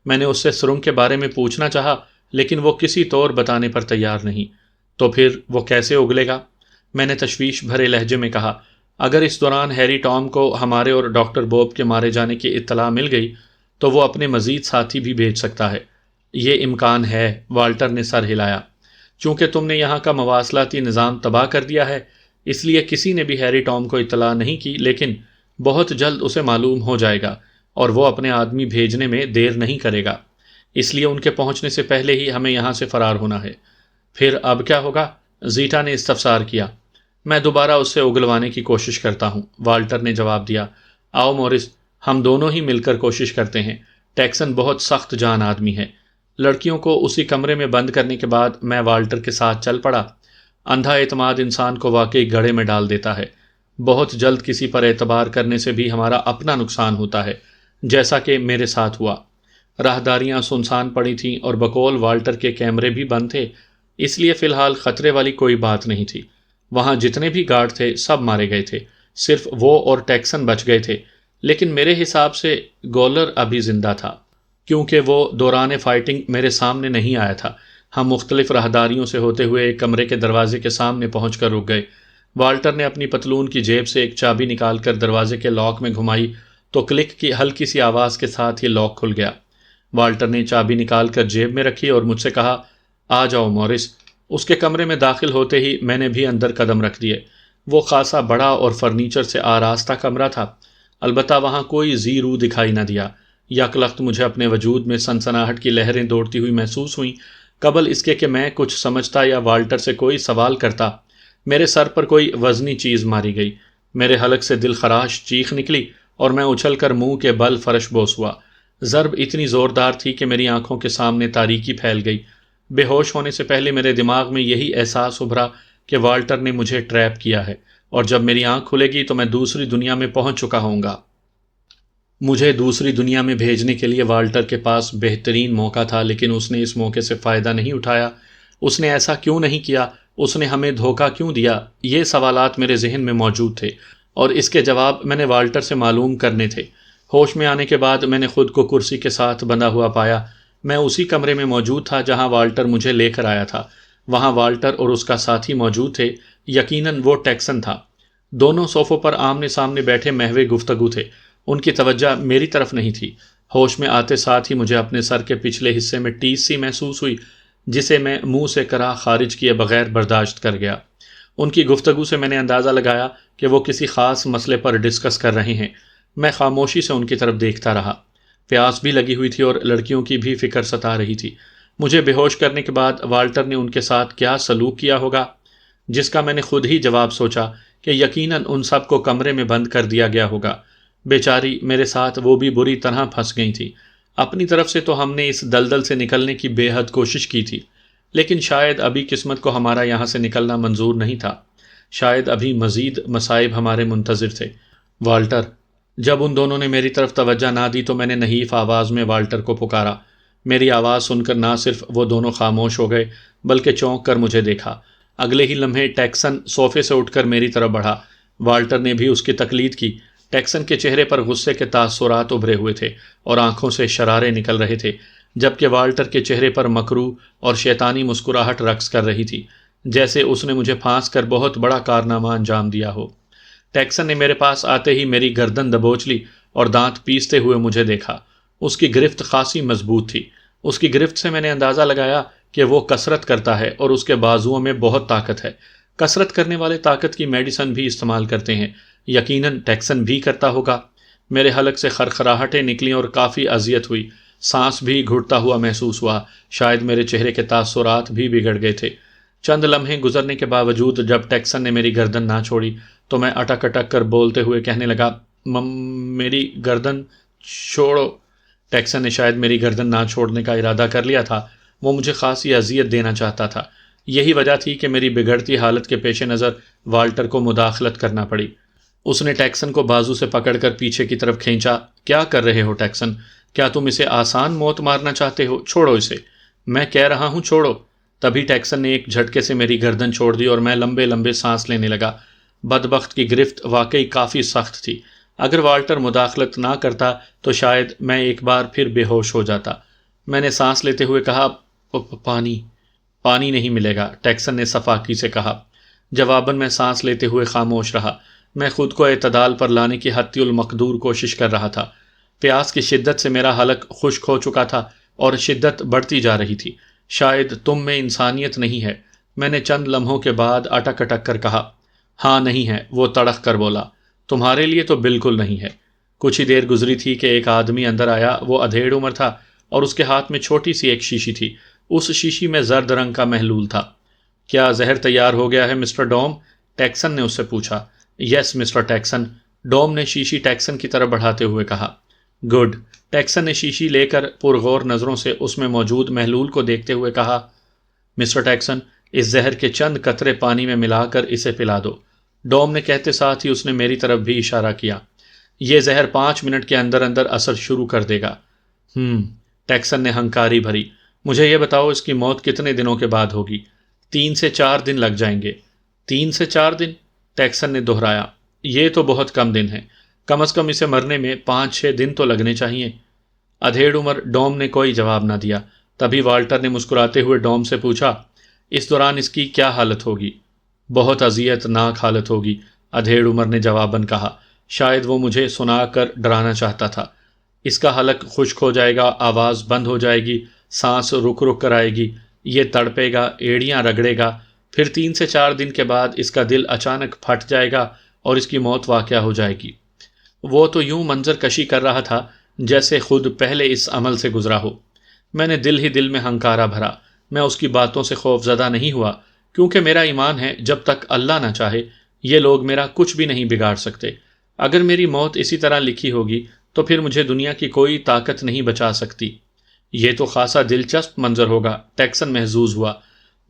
میں نے اس سے سرنگ کے بارے میں پوچھنا چاہا، لیکن وہ کسی طور بتانے پر تیار نہیں۔ تو پھر وہ کیسے اگلے گا؟ میں نے تشویش بھرے لہجے میں کہا۔ اگر اس دوران ہیری ٹام کو ہمارے اور ڈاکٹر بوب کے مارے جانے کی اطلاع مل گئی تو وہ اپنے مزید ساتھی بھی بھیج سکتا ہے۔ یہ امکان ہے، والٹر نے سر ہلایا۔ چونکہ تم نے یہاں کا مواصلاتی نظام تباہ کر دیا ہے، اس لیے کسی نے بھی ہیری ٹام کو اطلاع نہیں کی، لیکن بہت جلد اسے معلوم ہو جائے گا اور وہ اپنے آدمی بھیجنے میں دیر نہیں کرے گا۔ اس لیے ان کے پہنچنے سے پہلے ہی ہمیں یہاں سے فرار ہونا ہے۔ پھر اب کیا ہوگا؟ زیٹا نے استفسار کیا۔ میں دوبارہ اس سے اگلوانے کی کوشش کرتا ہوں، والٹر نے جواب دیا۔ آؤ مورس، ہم دونوں ہی مل کر کوشش کرتے ہیں۔ ٹیکسن بہت سخت جان آدمی ہے۔ لڑکیوں کو اسی کمرے میں بند کرنے کے بعد میں والٹر کے ساتھ چل پڑا۔ اندھا اعتماد انسان کو واقعی گڑھے میں ڈال دیتا ہے۔ بہت جلد کسی پر اعتبار کرنے سے بھی ہمارا اپنا نقصان ہوتا ہے، جیسا کہ میرے ساتھ ہوا۔ راہداریاں سنسان پڑی تھیں اور بقول والٹر کے کیمرے بھی بند تھے، اس لیے فی الحال خطرے والی کوئی بات نہیں تھی۔ وہاں جتنے بھی گارڈ تھے سب مارے گئے تھے، صرف وہ اور ٹیکسن بچ گئے تھے، لیکن میرے حساب سے گولر ابھی زندہ تھا، کیونکہ وہ دوران فائٹنگ میرے سامنے نہیں آیا تھا۔ ہم مختلف راہداریوں سے ہوتے ہوئے ایک کمرے کے دروازے کے سامنے پہنچ کر رک گئے۔ والٹر نے اپنی پتلون کی جیب سے ایک چابی نکال کر دروازے کے لاک میں گھمائی تو کلک کی ہلکی سی آواز کے ساتھ یہ لاک کھل گیا۔ والٹر نے چابی نکال کر جیب میں رکھی اور مجھ سے کہا، آ جاؤ مورس۔ اس کے کمرے میں داخل ہوتے ہی میں نے بھی اندر قدم رکھ دیے۔ وہ خاصا بڑا اور فرنیچر سے آراستہ کمرہ تھا، البتہ وہاں کوئی زی روح دکھائی نہ دیا۔ یک لخت مجھے اپنے وجود میں سنسناہٹ کی لہریں دوڑتی ہوئی محسوس ہوئیں۔ قبل اس کے کہ میں کچھ سمجھتا یا والٹر سے کوئی سوال کرتا، میرے سر پر کوئی وزنی چیز ماری گئی، میرے حلق سے دل خراش چیخ نکلی اور میں اچھل کر منہ کے بل فرش بوس ہوا۔ ضرب اتنی زوردار تھی کہ میری آنکھوں کے سامنے تاریکی پھیل گئی۔ بے ہوش ہونے سے پہلے میرے دماغ میں یہی احساس ابھرا کہ والٹر نے مجھے ٹریپ کیا ہے، اور جب میری آنکھ کھلے گی تو میں دوسری دنیا میں پہنچ چکا ہوں گا۔ مجھے دوسری دنیا میں بھیجنے کے لیے والٹر کے پاس بہترین موقع تھا، لیکن اس نے اس موقع سے فائدہ نہیں اٹھایا۔ اس نے ایسا کیوں نہیں کیا؟ اس نے ہمیں دھوکہ کیوں دیا؟ یہ سوالات میرے ذہن میں موجود تھے، اور اس کے جواب میں نے والٹر سے معلوم کرنے تھے۔ ہوش میں آنے کے بعد میں نے خود کو کرسی کے ساتھ بندھا ہوا پایا۔ میں اسی کمرے میں موجود تھا جہاں والٹر مجھے لے کر آیا تھا۔ وہاں والٹر اور اس کا ساتھی موجود تھے، یقیناً وہ ٹیکسن تھا۔ دونوں صوفوں پر آمنے سامنے بیٹھے محو گفتگو تھے، ان کی توجہ میری طرف نہیں تھی۔ ہوش میں آتے ساتھ ہی مجھے اپنے سر کے پچھلے حصے میں ٹیس سی محسوس ہوئی، جسے میں منہ سے کرا خارج کیے بغیر برداشت کر گیا۔ ان کی گفتگو سے میں نے اندازہ لگایا کہ وہ کسی خاص مسئلے پر ڈسکس کر رہے ہیں۔ میں خاموشی سے ان کی طرف دیکھتا رہا۔ پیاس بھی لگی ہوئی تھی اور لڑکیوں کی بھی فکر ستا رہی تھی۔ مجھے بے ہوش کرنے کے بعد والٹر نے ان کے ساتھ کیا سلوک کیا ہوگا، جس کا میں نے خود ہی جواب سوچا کہ یقیناً ان سب کو کمرے میں بند کر دیا گیا ہوگا۔ بیچاری میرے ساتھ وہ بھی بری طرح پھنس گئی تھی۔ اپنی طرف سے تو ہم نے اس دلدل سے نکلنے کی بے حد کوشش کی تھی، لیکن شاید ابھی قسمت کو ہمارا یہاں سے نکلنا منظور نہیں تھا۔ شاید ابھی مزید مصائب ہمارے منتظر تھے۔ والٹر۔ جب ان دونوں نے میری طرف توجہ نہ دی تو میں نے نحیف آواز میں والٹر کو پکارا۔ میری آواز سن کر نہ صرف وہ دونوں خاموش ہو گئے بلکہ چونک کر مجھے دیکھا۔ اگلے ہی لمحے ٹیکسن صوفے سے اٹھ کر میری طرف بڑھا۔ والٹر نے بھی اس کی تقلید کی۔ ٹیکسن کے چہرے پر غصے کے تاثرات ابھرے ہوئے تھے اور آنکھوں سے شرارے نکل رہے تھے، جبکہ والٹر کے چہرے پر مکروہ اور شیطانی مسکراہٹ رقص کر رہی تھی، جیسے اس نے مجھے پھانس کر بہت بڑا کارنامہ انجام دیا ہو۔ ٹیکسن نے میرے پاس آتے ہی میری گردن دبوچ لی اور دانت پیستے ہوئے مجھے دیکھا۔ اس کی گرفت خاصی مضبوط تھی۔ اس کی گرفت سے میں نے اندازہ لگایا کہ وہ کسرت کرتا ہے اور اس کے بازوؤں میں بہت طاقت ہے۔ کسرت کرنے والے طاقت کی میڈیسن بھی استعمال کرتے ہیں، یقیناً ٹیکسن بھی کرتا ہوگا۔ میرے حلق سے خرخراہٹیں نکلیں اور کافی اذیت ہوئی، سانس بھی گھٹتا ہوا محسوس ہوا، شاید میرے چہرے کے تاثرات بھی بگڑ گئے تھے۔ چند لمحے گزرنے کے باوجود جب ٹیکسن نے میری گردن نہ چھوڑی تو میں اٹک اٹک کر بولتے ہوئے کہنے لگا، میری گردن چھوڑو۔ ٹیکسن نے شاید میری گردن نہ چھوڑنے کا ارادہ کر لیا تھا، وہ مجھے خاصی اذیت دینا چاہتا تھا۔ یہی وجہ تھی کہ میری بگڑتی حالت کے پیش نظر والٹر کو مداخلت کرنا پڑی۔ اس نے ٹیکسن کو بازو سے پکڑ کر پیچھے کی طرف کھینچا۔ کیا کر رہے ہو ٹیکسن؟ کیا تم اسے آسان موت مارنا چاہتے ہو؟ چھوڑو اسے، میں کہہ رہا ہوں چھوڑو۔ تبھی ٹیکسن نے ایک جھٹکے سے میری گردن چھوڑ دی اور میں لمبے لمبے سانس لینے لگا۔ بدبخت کی گرفت واقعی کافی سخت تھی۔ اگر والٹر مداخلت نہ کرتا تو شاید میں ایک بار پھر بے ہوش ہو جاتا۔ میں نے سانس لیتے ہوئے کہا، پانی نہیں ملے گا، ٹیکسن نے صفاقی سے کہا۔ جواباً میں سانس لیتے ہوئے خاموش رہا۔ میں خود کو اعتدال پر لانے کی حتی المقدور کوشش کر رہا تھا۔ پیاس کی شدت سے میرا حلق خشک ہو چکا تھا اور شدت بڑھتی جا رہی تھی۔ شاید تم میں انسانیت نہیں ہے، میں نے چند لمحوں کے بعد اٹک اٹک کر کہا۔ ہاں نہیں ہے، وہ تڑخ کر بولا۔ تمہارے لیے تو بالکل نہیں ہے۔ کچھ ہی دیر گزری تھی کہ ایک آدمی اندر آیا۔ وہ ادھیڑ عمر تھا اور اس کے ہاتھ میں چھوٹی سی ایک شیشی تھی۔ اس شیشی میں زرد رنگ کا محلول تھا۔ کیا زہر تیار ہو گیا ہے مسٹر ڈوم؟ ٹیکسن نے اس سے پوچھا۔ یس مسٹر ٹیکسن، ڈوم نے شیشی ٹیکسن کی طرف بڑھاتے ہوئے کہا۔ گڈ۔ ٹیکسن نے شیشی لے کر پرغور نظروں سے اس میں موجود محلول کو دیکھتے ہوئے کہا، مسٹر ٹیکسن، اس زہر کے چند قطرے پانی میں ملا کر اسے پلا دو۔ ڈوم نے کہتے ساتھ ہی اس نے میری طرف بھی اشارہ کیا۔ یہ زہر 5 منٹ کے اندر اندر اثر شروع کر دے گا۔ ٹیکسن نے ہنکاری بھری۔ مجھے یہ بتاؤ اس کی موت کتنے دنوں کے بعد ہوگی؟ 3 سے 4 دن لگ جائیں گے۔ 3 سے 4 دن؟ ٹیکسن نے دہرایا۔ یہ تو بہت کم دن ہیں، کم از کم اسے مرنے میں 5-6 دن تو لگنے چاہیے۔ ادھیڑ عمر ڈوم نے کوئی جواب نہ دیا۔ تبھی والٹر نے مسکراتے ہوئے ڈوم سے پوچھا، اس دوران اس کی کیا حالت ہوگی؟ بہت اذیت ناک حالت ہوگی، ادھیڑ عمر نے جواباً کہا۔ شاید وہ مجھے سنا کر ڈرانا چاہتا تھا۔ اس کا حلق خشک ہو جائے گا، آواز بند ہو جائے گی، سانس رک رک کر آئے گی، یہ تڑپے گا، ایڑیاں رگڑے گا، پھر 3 سے 4 دن کے بعد اس کا دل اچانک پھٹ جائے گا اور اس کی موت واقع ہو جائے گی۔ وہ تو یوں منظر کشی کر رہا تھا جیسے خود پہلے اس عمل سے گزرا ہو۔ میں نے دل ہی دل میں ہنکارا بھرا۔ میں اس کی باتوں سے خوف زدہ نہیں ہوا، کیونکہ میرا ایمان ہے جب تک اللہ نہ چاہے یہ لوگ میرا کچھ بھی نہیں بگاڑ سکتے۔ اگر میری موت اسی طرح لکھی ہوگی تو پھر مجھے دنیا کی کوئی طاقت نہیں بچا سکتی۔ یہ تو خاصا دلچسپ منظر ہوگا، ٹیکسن محظوظ ہوا۔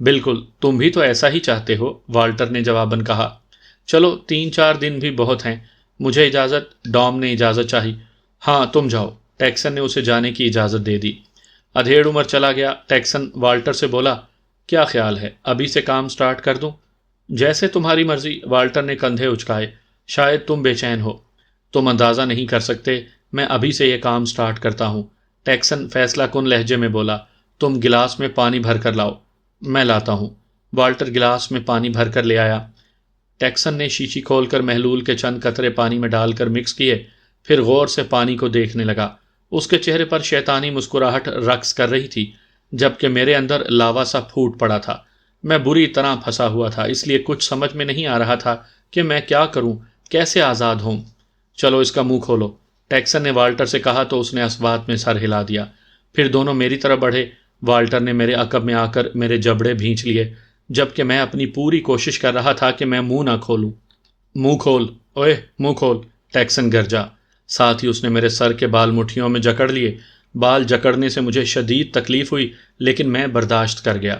بالکل، تم بھی تو ایسا ہی چاہتے ہو، والٹر نے جواباً کہا۔ چلو 3-4 دن بھی بہت ہیں، مجھے اجازت؟ ڈوم نے اجازت چاہی۔ ہاں تم جاؤ، ٹیکسن نے اسے جانے کی اجازت دے دی۔ ادھیڑ عمر چلا گیا۔ ٹیکسن والٹر سے بولا، کیا خیال ہے، ابھی سے کام سٹارٹ کر دوں؟ جیسے تمہاری مرضی، والٹر نے کندھے اچکائے۔ شاید تم بے چین ہو۔ تم اندازہ نہیں کر سکتے، میں ابھی سے یہ کام سٹارٹ کرتا ہوں، ٹیکسن فیصلہ کن لہجے میں بولا۔ تم گلاس میں پانی بھر کر لاؤ۔ میں لاتا ہوں۔ والٹر گلاس میں پانی بھر کر لے آیا۔ ٹیکسن نے شیشی کھول کر محلول کے چند قطرے پانی میں ڈال کر مکس کیے، پھر غور سے پانی کو دیکھنے لگا۔ اس کے چہرے پر شیطانی مسکراہٹ رقص کر رہی تھی، جبکہ میرے اندر لاوا سا پھوٹ پڑا تھا۔ میں بری طرح پھنسا ہوا تھا، اس لیے کچھ سمجھ میں نہیں آ رہا تھا کہ میں کیا کروں، کیسے آزاد ہوں۔ چلو اس کا منہ کھولو، ٹیکسن نے والٹر سے کہا تو اس نے اسبات میں سر ہلا دیا۔ پھر دونوں میری طرف بڑھے۔ والٹر نے میرے عقب میں آ کر میرے جبڑے بھینچ لیے، جبکہ میں اپنی پوری کوشش کر رہا تھا کہ میں منہ نہ کھولوں۔ منہ کھول، اوئے منہ کھول، ٹیکسن گرجا۔ ساتھ ہی اس نے میرے سر کے بال مٹھیوں میں جکڑ لیے۔ بال جکڑنے سے مجھے شدید تکلیف ہوئی، لیکن میں برداشت کر گیا۔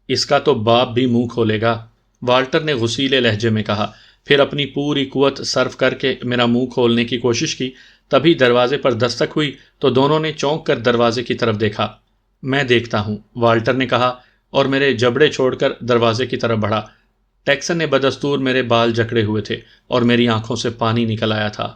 اس کا تو باپ بھی منہ کھولے گا، والٹر نے غصیلے لہجے میں کہا، پھر اپنی پوری قوت صرف کر کے میرا منہ کھولنے کی کوشش کی۔ تبھی دروازے پر دستک ہوئی تو دونوں نے چونک کر دروازے کی طرف دیکھا۔ میں دیکھتا ہوں، والٹر نے کہا اور میرے جبڑے چھوڑ کر دروازے کی طرف بڑھا۔ ٹیکسن نے بدستور میرے بال جکڑے ہوئے تھے اور میری آنکھوں سے پانی نکل آیا تھا۔